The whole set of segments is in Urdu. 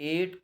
8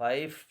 5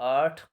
8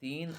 3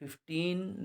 15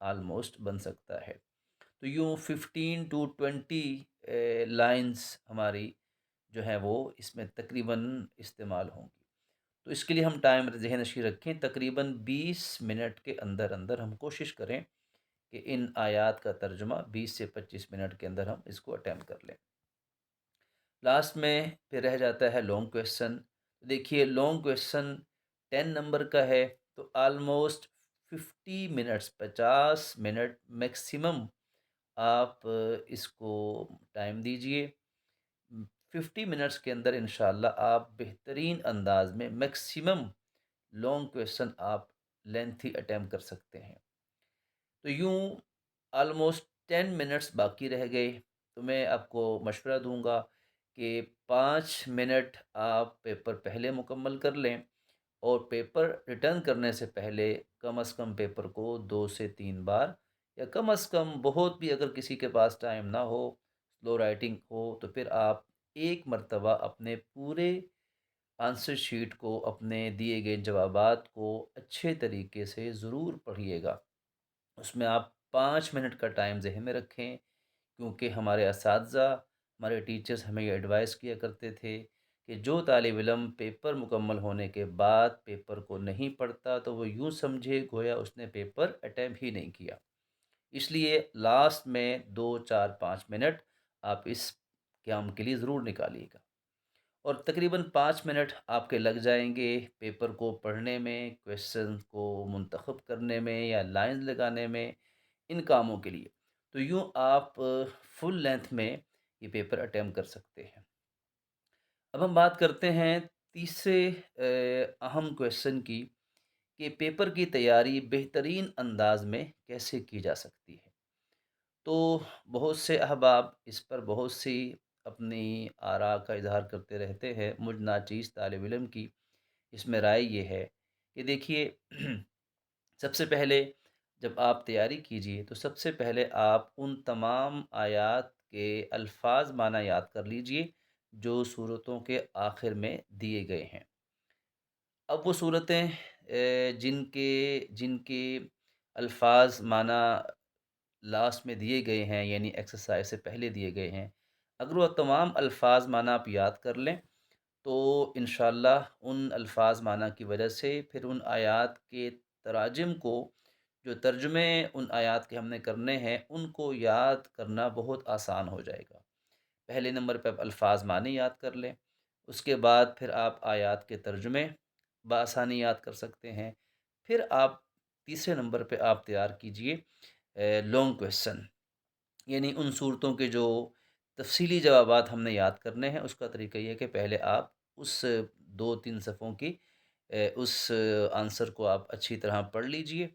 آلموسٹ بن سکتا ہے۔ تو یوں 15 to 20 لائنس ہماری جو ہیں وہ اس میں تقریباً استعمال ہوں گی۔ تو اس کے لیے ہم ٹائم ذہن نشین رکھیں، تقریباً 20 منٹ کے اندر اندر ہم کوشش کریں کہ ان آیات کا ترجمہ 20 سے 25 منٹ کے اندر ہم اس کو اٹیمپٹ کر لیں۔ لاسٹ میں پھر رہ جاتا ہے لانگ کویشچن۔ دیکھیے لانگ کویشچن 10 نمبر کا ہے، تو آلموسٹ 50 منٹس، 50 منٹ میکسیمم آپ اس کو ٹائم دیجئے۔ 50 منٹس کے اندر انشاءاللہ آپ بہترین انداز میں میکسیمم لانگ کویشچن آپ لینتھی اٹیمپٹ کر سکتے ہیں۔ تو یوں آلموسٹ 10 منٹس باقی رہ گئے، تو میں آپ کو مشورہ دوں گا کہ 5 منٹ آپ پیپر پہلے مکمل کر لیں، اور پیپر ریٹرن کرنے سے پہلے کم از کم پیپر کو 2 سے 3 بار، یا کم از کم بہت بھی اگر کسی کے پاس ٹائم نہ ہو، سلو رائٹنگ ہو، تو پھر آپ ایک مرتبہ اپنے پورے آنسر شیٹ کو، اپنے دیے گئے جوابات کو اچھے طریقے سے ضرور پڑھیے گا۔ اس میں آپ 5 منٹ کا ٹائم ذہن میں رکھیں، کیونکہ ہمارے اساتذہ، ہمارے ٹیچرز ہمیں یہ ایڈوائز کیا کرتے تھے کہ جو طالب علم پیپر مکمل ہونے کے بعد پیپر کو نہیں پڑھتا تو وہ یوں سمجھے گویا اس نے پیپر اٹیمپٹ ہی نہیں کیا۔ اس لیے لاسٹ میں 2 4 5 منٹ آپ اس قیام کے لیے ضرور نکالیے گا، اور تقریباً 5 منٹ آپ کے لگ جائیں گے پیپر کو پڑھنے میں، کویشچن کو منتخب کرنے میں یا لائنز لگانے میں، ان کاموں کے لیے۔ تو یوں آپ فل لینتھ میں یہ پیپر اٹیمپٹ کر سکتے ہیں۔ اب ہم بات کرتے ہیں تیسرے اہم کویشچن کی، کہ پیپر کی تیاری بہترین انداز میں کیسے کی جا سکتی ہے۔ تو بہت سے احباب اس پر بہت سی اپنی آراء کا اظہار کرتے رہتے ہیں۔ مجھ ناچیز طالب علم کی اس میں رائے یہ ہے کہ دیکھیے سب سے پہلے جب آپ تیاری کیجئے تو سب سے پہلے آپ ان تمام آیات کے الفاظ معنی یاد کر لیجئے جو صورتوں کے آخر میں دیے گئے ہیں۔ اب وہ صورتیں جن کے الفاظ معنی لاسٹ میں دیے گئے ہیں، یعنی ایکسرسائز سے پہلے دیے گئے ہیں، اگر وہ تمام الفاظ معنی آپ یاد کر لیں تو انشاءاللہ ان الفاظ معنی کی وجہ سے پھر ان آیات کے تراجم کو، جو ترجمے ان آیات کے ہم نے کرنے ہیں، ان کو یاد کرنا بہت آسان ہو جائے گا۔ پہلے نمبر پہ آپ الفاظ معنی یاد کر لیں، اس کے بعد پھر آپ آیات کے ترجمے بآسانی یاد کر سکتے ہیں۔ پھر آپ تیسرے نمبر پہ آپ تیار کیجئے لانگ کویشچن، یعنی ان صورتوں کے جو تفصیلی جوابات ہم نے یاد کرنے ہیں، اس کا طریقہ یہ ہے کہ پہلے آپ اس 2 3 صفحوں کی اس آنسر کو آپ اچھی طرح پڑھ لیجئے۔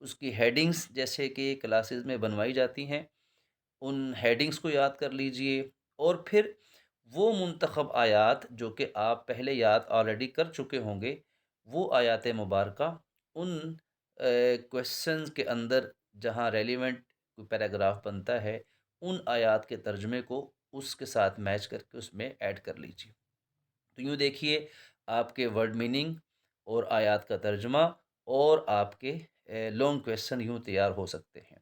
اس کی ہیڈنگز جیسے کہ کلاسز میں بنوائی جاتی ہیں، ان ہیڈنگز کو یاد کر لیجئے، اور پھر وہ منتخب آیات جو کہ آپ پہلے یاد آلریڈی کر چکے ہوں گے، وہ آیات مبارکہ ان کویشچنز کے اندر جہاں ریلیونٹ کوئی پیراگراف بنتا ہے، ان آیات کے ترجمے کو اس کے ساتھ میچ کر کے اس میں ایڈ کر لیجیے۔ تو یوں دیکھیے آپ کے ورڈ میننگ اور آیات کا ترجمہ اور آپ کے لانگ کویشچن یوں تیار ہو سکتے ہیں۔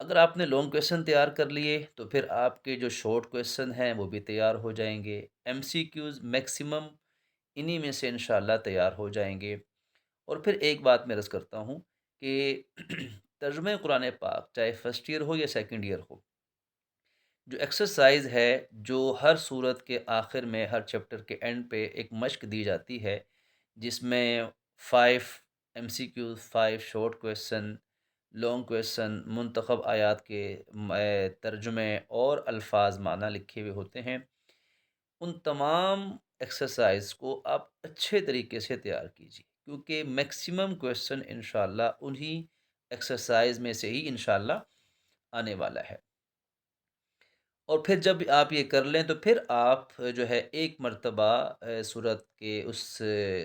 اگر آپ نے لانگ کویشچن تیار کر لیے تو پھر آپ کے جو شارٹ کویشچن ہیں وہ بھی تیار ہو جائیں گے۔ ایم سی کیوز میکسیمم انہی میں سے انشاءاللہ تیار ہو جائیں گے۔ اور پھر ایک بات میں عرض کرتا ہوں کہ ترجمہ قرآن پاک چاہے فرسٹ ایئر ہو یا سیکنڈ ایئر ہو، جو ایکسرسائز ہے، جو ہر صورت کے آخر میں، ہر چیپٹر کے اینڈ پہ ایک مشق دی جاتی ہے، جس میں 5 MCQs، 5 short question, long question, منتخب آیات کے ترجمے اور الفاظ معنی لکھے ہوئے ہوتے ہیں، ان تمام ایکسرسائز کو آپ اچھے طریقے سے تیار کیجیے، کیونکہ میکسیمم کویشچن انشاءاللہ انہی ایکسرسائز میں سے ہی انشاءاللہ آنے والا ہے۔ اور پھر جب آپ یہ کر لیں تو پھر آپ جو ہے ایک مرتبہ صورت کے اس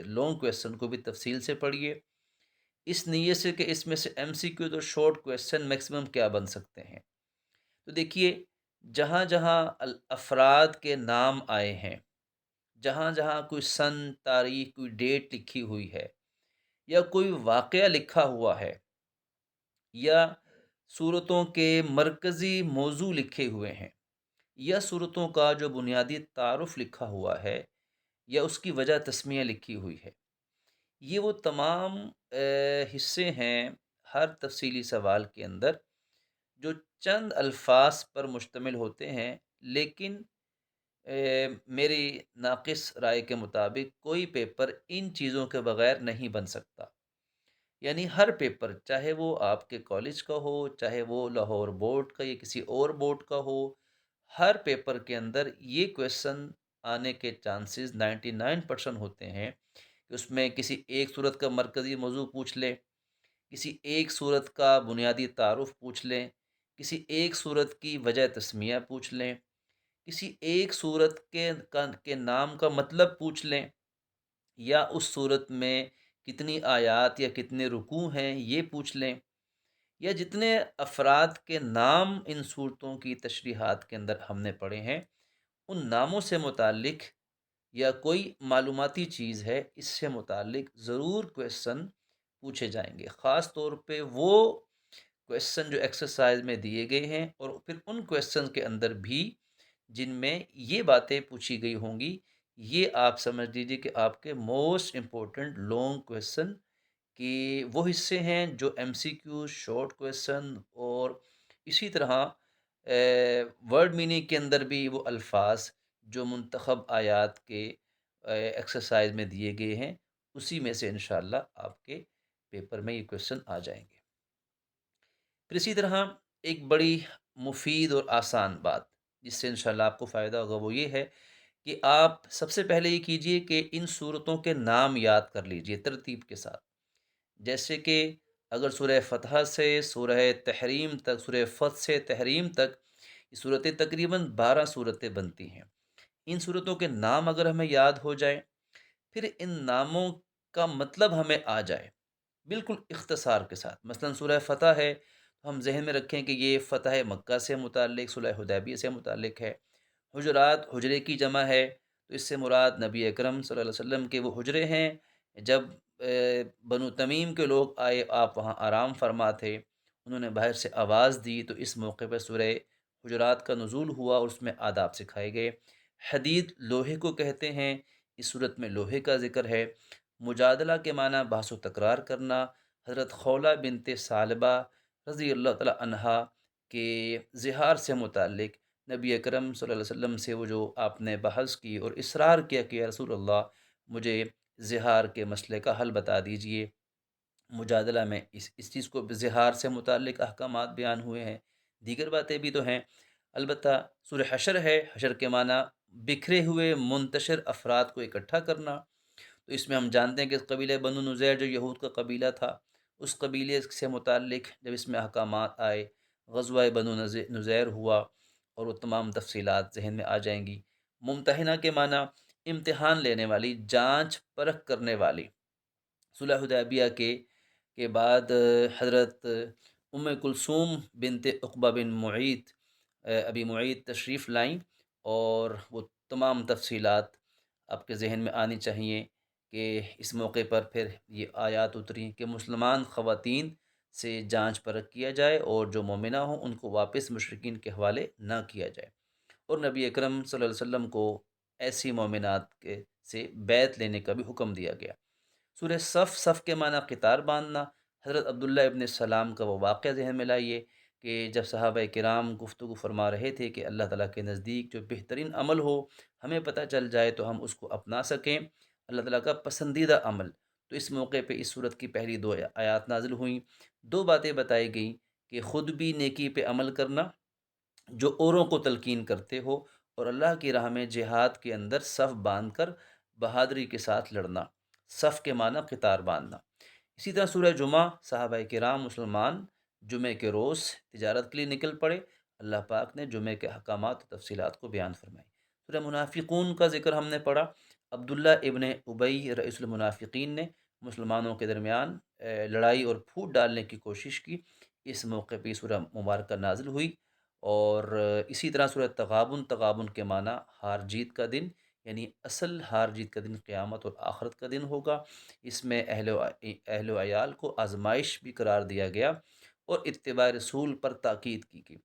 لانگ کویشچن کو بھی تفصیل سے پڑھیے، اس نیت سے کہ اس میں سے ایم سی کیو تو شارٹ کویشچن میکسیمم کیا بن سکتے ہیں۔ تو دیکھیے جہاں جہاں افراد کے نام آئے ہیں، جہاں جہاں کوئی سن، تاریخ، کوئی ڈیٹ لکھی ہوئی ہے، یا کوئی واقعہ لکھا ہوا ہے، یا صورتوں کے مرکزی موضوع لکھے ہوئے ہیں، یا صورتوں کا جو بنیادی تعارف لکھا ہوا ہے، یا اس کی وجہ تسمیہ لکھی ہوئی ہے۔ یہ وہ تمام حصے ہیں ہر تفصیلی سوال کے اندر جو چند الفاظ پر مشتمل ہوتے ہیں، لیکن میری ناقص رائے کے مطابق کوئی پیپر ان چیزوں کے بغیر نہیں بن سکتا۔ یعنی ہر پیپر، چاہے وہ آپ کے کالج کا ہو، چاہے وہ لاہور بورڈ کا یا کسی اور بورڈ کا ہو، ہر پیپر کے اندر یہ کویشچن آنے کے چانسز 99% ہوتے ہیں کہ اس میں کسی ایک صورت کا مرکزی موضوع پوچھ لے، کسی ایک صورت کا بنیادی تعارف پوچھ لیں، کسی ایک صورت کی وجہ تسمیہ پوچھ لیں، کسی ایک صورت کے نام کا مطلب پوچھ لیں، یا اس صورت میں کتنی آیات یا کتنے رکوع ہیں یہ پوچھ لیں، یا جتنے افراد کے نام ان صورتوں کی تشریحات کے اندر ہم نے پڑھے ہیں، ان ناموں سے متعلق یا کوئی معلوماتی چیز ہے اس سے متعلق ضرور کویشچن پوچھے جائیں گے، خاص طور پہ وہ کویشچن جو ایکسرسائز میں دیے گئے ہیں، اور پھر ان کویشچن کے اندر بھی جن میں یہ باتیں پوچھی گئی ہوں گی، یہ آپ سمجھ لیجیے کہ آپ کے موسٹ امپورٹنٹ لانگ کویشچن کہ وہ حصے ہیں جو ایم سی کیو، شارٹ کویشچن، اور اسی طرح ورڈ میننگ کے اندر بھی وہ الفاظ جو منتخب آیات کے ایکسرسائز میں دیے گئے ہیں، اسی میں سے انشاءاللہ آپ کے پیپر میں یہ کویشچن آ جائیں گے۔ پھر اسی طرح ایک بڑی مفید اور آسان بات جس سے انشاءاللہ آپ کو فائدہ ہوگا وہ یہ ہے کہ آپ سب سے پہلے یہ کیجئے کہ ان صورتوں کے نام یاد کر لیجئے ترتیب کے ساتھ۔ جیسے کہ اگر سورہ فتح سے سورہ تحریم تک، سورہ فتح سے تحریم تک یہ صورتیں تقریباً 12 صورتیں بنتی ہیں، ان صورتوں کے نام اگر ہمیں یاد ہو جائے، پھر ان ناموں کا مطلب ہمیں آ جائے بالکل اختصار کے ساتھ۔ مثلا سورہ فتح ہے تو ہم ذہن میں رکھیں کہ یہ فتح مکہ سے متعلق، صلح حدیبیہ سے متعلق ہے۔ حجرات حجرے کی جمع ہے تو اس سے مراد نبی اکرم صلی اللہ علیہ وسلم کے وہ حجرے ہیں جب بنو تمیم کے لوگ آئے، آپ وہاں آرام فرما تھے، انہوں نے باہر سے آواز دی تو اس موقع پر سورہ حجرات کا نزول ہوا اور اس میں آداب سکھائے گئے۔ حدید لوہے کو کہتے ہیں، اس صورت میں لوہے کا ذکر ہے۔ مجادلہ کے معنی بحث و تکرار کرنا۔ حضرت خولہ بنت ثعلبہ رضی اللہ تعالی عنہا کے زہار سے متعلق نبی اکرم صلی اللہ علیہ وسلم سے وہ جو آپ نے بحث کی اور اصرار کیا کہ یا رسول اللہ مجھے زہار کے مسئلے کا حل بتا دیجئے۔ مجادلہ میں اس چیز کو زہار سے متعلق احکامات بیان ہوئے ہیں، دیگر باتیں بھی تو ہیں۔ البتہ سورہ حشر ہے، حشر کے معنی بکھرے ہوئے منتشر افراد کو اکٹھا کرنا، تو اس میں ہم جانتے ہیں کہ قبیلہ بنو نذیر جو یہود کا قبیلہ تھا، اس قبیلے سے متعلق جب اس میں احکامات آئے، غزوہ بنو نذیر ہوا اور وہ تمام تفصیلات ذہن میں آ جائیں گی۔ ممتحنہ کے معنی امتحان لینے والی، جانچ پرکھ کرنے والی۔ صلح حدیبیہ کے بعد حضرت ام کلثوم بنت عقبہ بن معیط، ابی معیط تشریف لائیں، اور وہ تمام تفصیلات آپ کے ذہن میں آنی چاہیے کہ اس موقع پر پھر یہ آیات اتری کہ مسلمان خواتین سے جانچ پرکھ کیا جائے اور جو مومنہ ہوں ان کو واپس مشرکین کے حوالے نہ کیا جائے، اور نبی اکرم صلی اللہ علیہ وسلم کو ایسی مومنات کے سے بیعت لینے کا بھی حکم دیا گیا۔ سورہ صف، صف کے معنی قطار باندھنا۔ حضرت عبداللہ ابن السلام کا وہ واقعہ ذہن میں لائیے کہ جب صحابہ کرام گفتگو فرما رہے تھے کہ اللہ تعالیٰ کے نزدیک جو بہترین عمل ہو ہمیں پتہ چل جائے تو ہم اس کو اپنا سکیں، اللہ تعالیٰ کا پسندیدہ عمل، تو اس موقع پہ اس صورت کی پہلی دو آیات نازل ہوئیں۔ دو باتیں بتائی گئیں کہ خود بھی نیکی پہ عمل کرنا، جو اوروں کو تلقین کرتے ہو، اور اللہ کی راہ میں جہاد کے اندر صف باندھ کر بہادری کے ساتھ لڑنا۔ صف کے معنی قطار باندھنا۔ اسی طرح سورہ جمعہ، صحابہ کرام مسلمان جمعہ کے روز تجارت کے لیے نکل پڑے، اللہ پاک نے جمعہ کے احکامات و تفصیلات کو بیان فرمائی۔ سورہ منافقون کا ذکر ہم نے پڑھا، عبداللہ ابن ابی رئیس المنافقین نے مسلمانوں کے درمیان لڑائی اور پھوٹ ڈالنے کی کوشش کی، اس موقع پہ یہ سورہ مبارکہ نازل ہوئی۔ اور اسی طرح سورہ تغابن، تغابن کے معنی ہار جیت کا دن، یعنی اصل ہار جیت کا دن قیامت اور آخرت کا دن ہوگا۔ اس میں اہل و عیال کو آزمائش بھی قرار دیا گیا، اور اتباع رسول پر تاکید کی گئی۔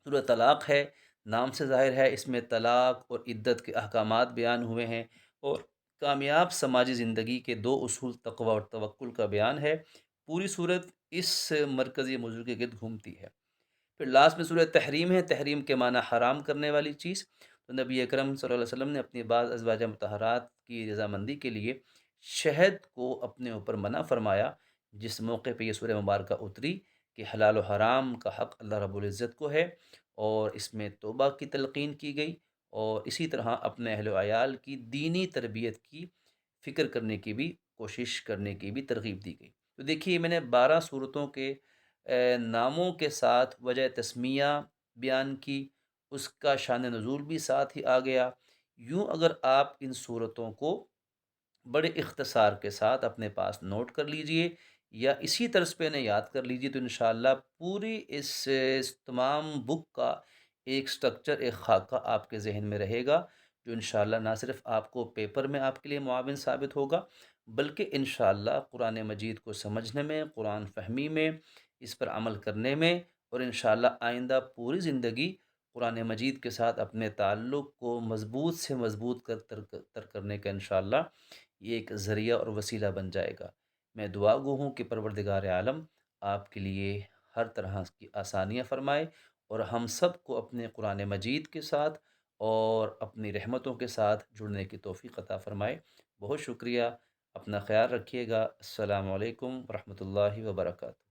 سورہ طلاق ہے، نام سے ظاہر ہے اس میں طلاق اور عدت کے احکامات بیان ہوئے ہیں، اور کامیاب سماجی زندگی کے دو اصول تقوی اور توکل کا بیان ہے۔ پوری صورت اس مرکزی موضوع کے گرد گھومتی ہے۔ پھر لاسٹ میں سورہ تحریم ہے، تحریم کے معنی حرام کرنے والی چیز۔ تو نبی اکرم صلی اللہ علیہ وسلم نے اپنی بعض ازواج مطہرات کی رضامندی کے لیے شہد کو اپنے اوپر منع فرمایا، جس موقع پہ یہ سورہ مبارکہ اتری کہ حلال و حرام کا حق اللہ رب العزت کو ہے، اور اس میں توبہ کی تلقین کی گئی، اور اسی طرح اپنے اہل و عیال کی دینی تربیت کی فکر کرنے کی بھی کوشش کرنے کی بھی ترغیب دی گئی۔ تو دیکھیے میں نے 12 صورتوں کے ناموں کے ساتھ وجہ تسمیہ بیان کی، اس کا شان نزول بھی ساتھ ہی آ گیا۔ یوں اگر آپ ان صورتوں کو بڑے اختصار کے ساتھ اپنے پاس نوٹ کر لیجئے، یا اسی طرز پہ انہیں یاد کر لیجئے، تو انشاءاللہ پوری اس تمام بک کا ایک سٹرکچر، ایک خاکہ آپ کے ذہن میں رہے گا، جو انشاءاللہ نہ صرف آپ کو پیپر میں آپ کے لیے معاون ثابت ہوگا، بلکہ انشاءاللہ قرآن مجید کو سمجھنے میں، قرآن فہمی میں، اس پر عمل کرنے میں، اور انشاءاللہ آئندہ پوری زندگی قرآن مجید کے ساتھ اپنے تعلق کو مضبوط سے مضبوط تر کرنے کا انشاءاللہ یہ ایک ذریعہ اور وسیلہ بن جائے گا۔ میں دعا گو ہوں کہ پروردگار عالم آپ کے لیے ہر طرح کی آسانیاں فرمائے، اور ہم سب کو اپنے قرآن مجید کے ساتھ اور اپنی رحمتوں کے ساتھ جڑنے کی توفیق عطا فرمائے۔ بہت شکریہ، اپنا خیال رکھیے گا۔ السلام علیکم ورحمۃ اللہ وبرکاتہ۔